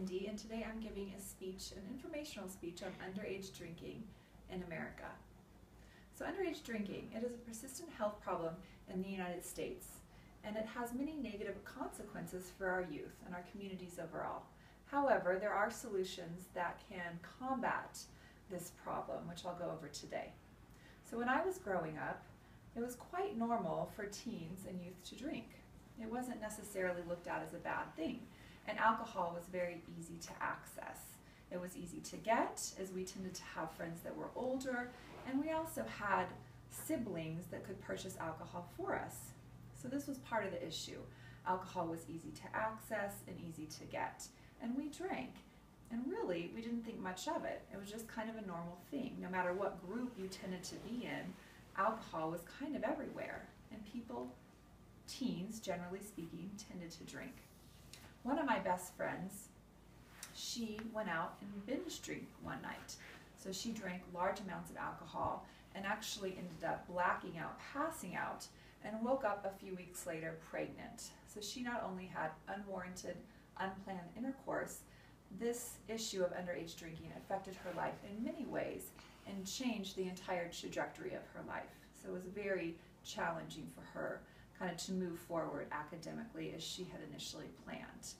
Cindy, and today I'm giving a speech, an informational speech on underage drinking in America. So underage drinking, it is a persistent health problem in the United States, and it has many negative consequences for our youth and our communities overall. However, there are solutions that can combat this problem, which I'll go over today. So when I was growing up, it was quite normal for teens and youth to drink. It wasn't necessarily looked at as a bad thing, and alcohol was very easy to access. It was easy to get, as we tended to have friends that were older, and we also had siblings that could purchase alcohol for us. So this was part of the issue. Alcohol was easy to access and easy to get, and we drank. And really, we didn't think much of it. It was just kind of a normal thing. No matter what group you tended to be in, alcohol was kind of everywhere, and people, teens generally speaking, tended to drink. One of my best friends, she went out and binge drank one night. So she drank large amounts of alcohol and actually ended up blacking out, passing out, and woke up a few weeks later pregnant. So she not only had unwarranted, unplanned intercourse, this issue of underage drinking affected her life in many ways and changed the entire trajectory of her life. So it was very challenging for her kind of to move forward academically as she had initially planned.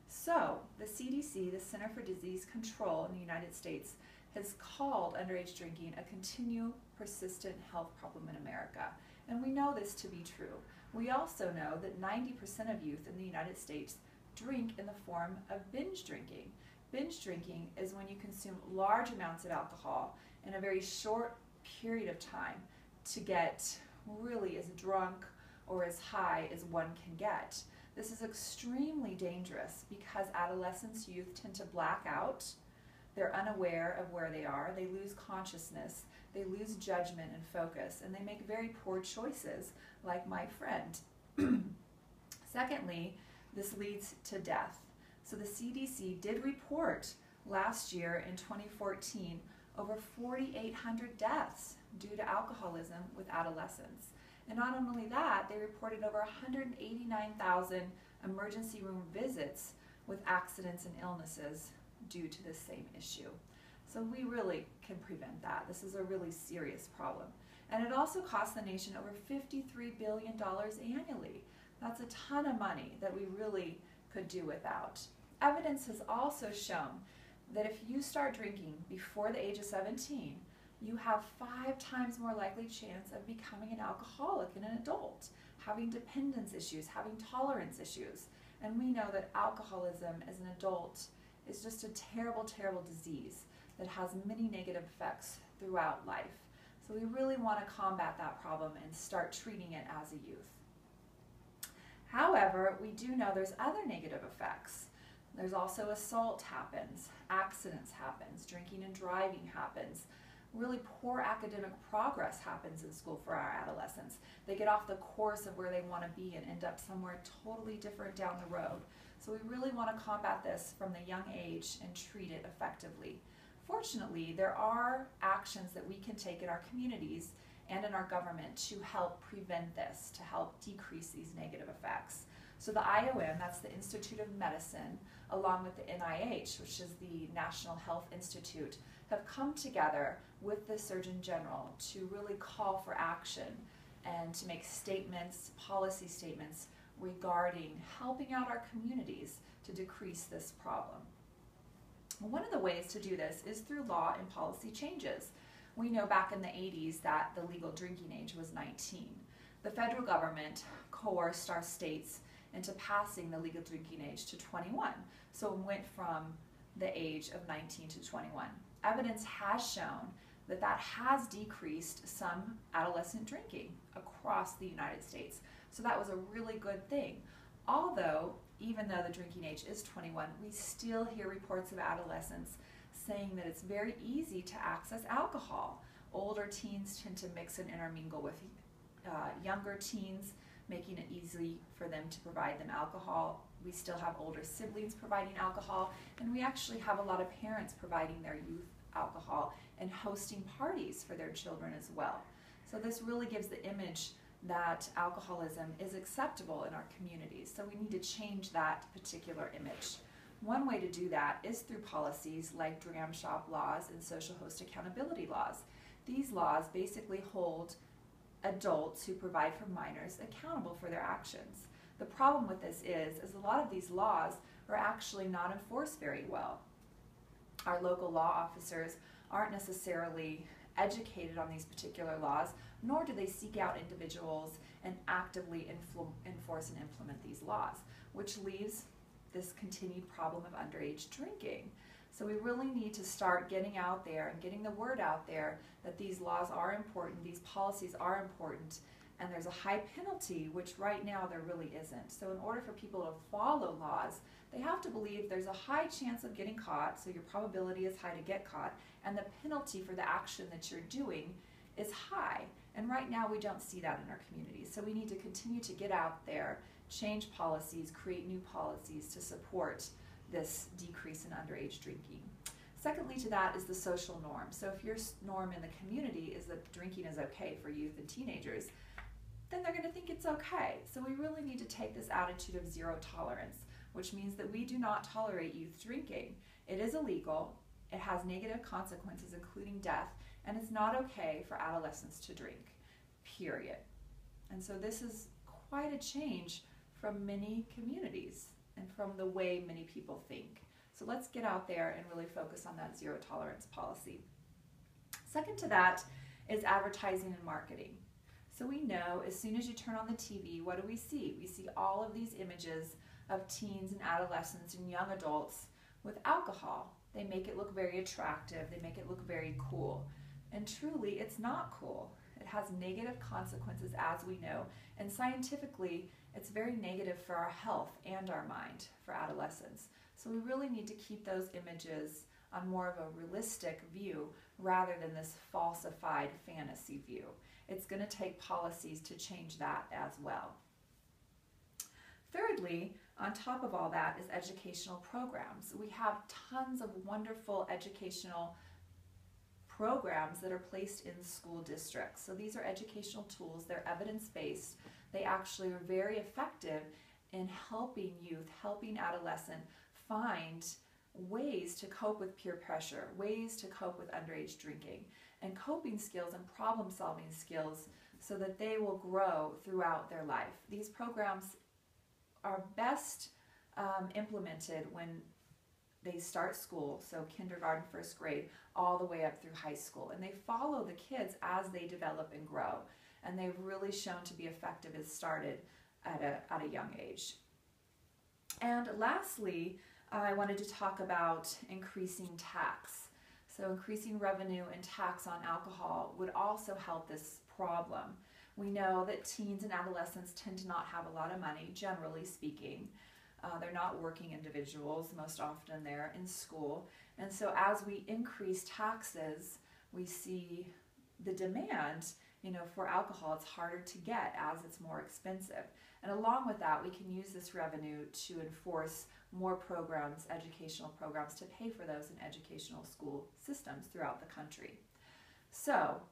So the CDC, the Center for Disease Control in the United States, has called underage drinking a continual, persistent health problem in America. And we know this to be true. We also know that 90% of youth in the United States drink in the form of binge drinking. Binge drinking is when you consume large amounts of alcohol in a very short period of time to get really as drunk or as high as one can get. This is extremely dangerous because adolescents, youth tend to black out. They're unaware of where they are. They lose consciousness. They lose judgment and focus, and they make very poor choices, like my friend. Secondly, this leads to death. So the CDC did report last year in 2014 over 4,800 deaths due to alcoholism with adolescents. And not only that, they reported over 189,000 emergency room visits with accidents and illnesses due to this same issue. So we really can prevent that. This is a really serious problem. And it also costs the nation over $53 billion annually. That's a ton of money that we really could do without. Evidence has also shown that if you start drinking before the age of 17, you have 5 times more likely chance of becoming an alcoholic in an adult, having dependence issues, having tolerance issues. And we know that alcoholism as an adult is just a terrible, terrible disease that has many negative effects throughout life. So we really want to combat that problem and start treating it as a youth. However, we do know there's other negative effects. There's also assault happens, accidents happens, drinking and driving happens. Really poor academic progress happens in school for our adolescents. They get off the course of where they want to be and end up somewhere totally different down the road. So we really want to combat this from the young age and treat it effectively. Fortunately, there are actions that we can take in our communities and in our government to help prevent this, to help decrease these negative effects. So the IOM, that's the Institute of Medicine, along with the NIH, which is the National Health Institute, have come together with the Surgeon General to really call for action and to make statements, policy statements, regarding helping out our communities to decrease this problem. One of the ways to do this is through law and policy changes. We know back in the 80s that the legal drinking age was 19. The federal government coerced our states into passing the legal drinking age to 21. So it went from the age of 19 to 21. Evidence has shown that that has decreased some adolescent drinking across the United States. So that was a really good thing. Although, even though the drinking age is 21, we still hear reports of adolescents saying that it's very easy to access alcohol. Older teens tend to mix and intermingle with younger teens, making it easy for them to provide them alcohol. We still have older siblings providing alcohol, and we actually have a lot of parents providing their youth alcohol and hosting parties for their children as well. So this really gives the image that alcoholism is acceptable in our communities. So we need to change that particular image. One way to do that is through policies like dram shop laws and social host accountability laws. These laws basically hold adults who provide for minors accountable for their actions. The problem with this is a lot of these laws are actually not enforced very well. Our local law officers aren't necessarily educated on these particular laws, nor do they seek out individuals and actively enforce and implement these laws, which leaves this continued problem of underage drinking. So we really need to start getting out there and getting the word out there that these laws are important, these policies are important, and there's a high penalty, which right now there really isn't. So in order for people to follow laws, they have to believe there's a high chance of getting caught, so your probability is high to get caught, and the penalty for the action that you're doing is high. And right now we don't see that in our communities. So we need to continue to get out there, change policies, create new policies to support this decrease in underage drinking. Secondly to that is the social norm. So if your norm in the community is that drinking is okay for youth and teenagers, then they're going to think it's okay. So we really need to take this attitude of zero tolerance, which means that we do not tolerate youth drinking. It is illegal, it has negative consequences including death, and it's not okay for adolescents to drink, period. And so this is quite a change from many communities and from the way many people think. So let's get out there and really focus on that zero tolerance policy. Second to that is advertising and marketing. So we know as soon as you turn on the TV, what do we see? We see all of these images of teens and adolescents and young adults with alcohol. They make it look very attractive, they make it look very cool. And truly, it's not cool. It has negative consequences, as we know, and scientifically, it's very negative for our health and our mind for adolescents. So we really need to keep those images on more of a realistic view rather than this falsified fantasy view. It's going to take policies to change that as well. Thirdly, on top of all that is educational programs. We have tons of wonderful educational programs that are placed in school districts. So these are educational tools, they're evidence-based. They actually are very effective in helping youth, helping adolescents find ways to cope with peer pressure, ways to cope with underage drinking, and coping skills and problem-solving skills so that they will grow throughout their life. These programs are best implemented when they start school, so kindergarten, first grade, all the way up through high school. And they follow the kids as they develop and grow. And they've really shown to be effective as started at a young age. And lastly, I wanted to talk about increasing tax. So increasing revenue and tax on alcohol would also help this problem. We know that teens and adolescents tend to not have a lot of money, generally speaking. They're not working individuals, most often they're in school. And so as we increase taxes, we see the demand, for alcohol. It's harder to get as it's more expensive. And along with that, we can use this revenue to enforce more programs, educational programs, to pay for those in educational school systems throughout the country. So,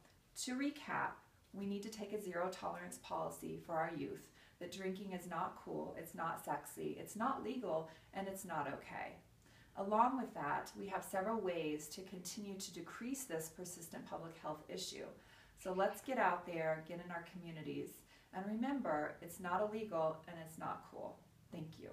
to recap, we need to take a zero tolerance policy for our youth. That drinking is not cool, it's not sexy, it's not legal, and it's not okay. Along with that, we have several ways to continue to decrease this persistent public health issue. So let's get out there, get in our communities, and remember, it's not illegal and it's not cool. Thank you.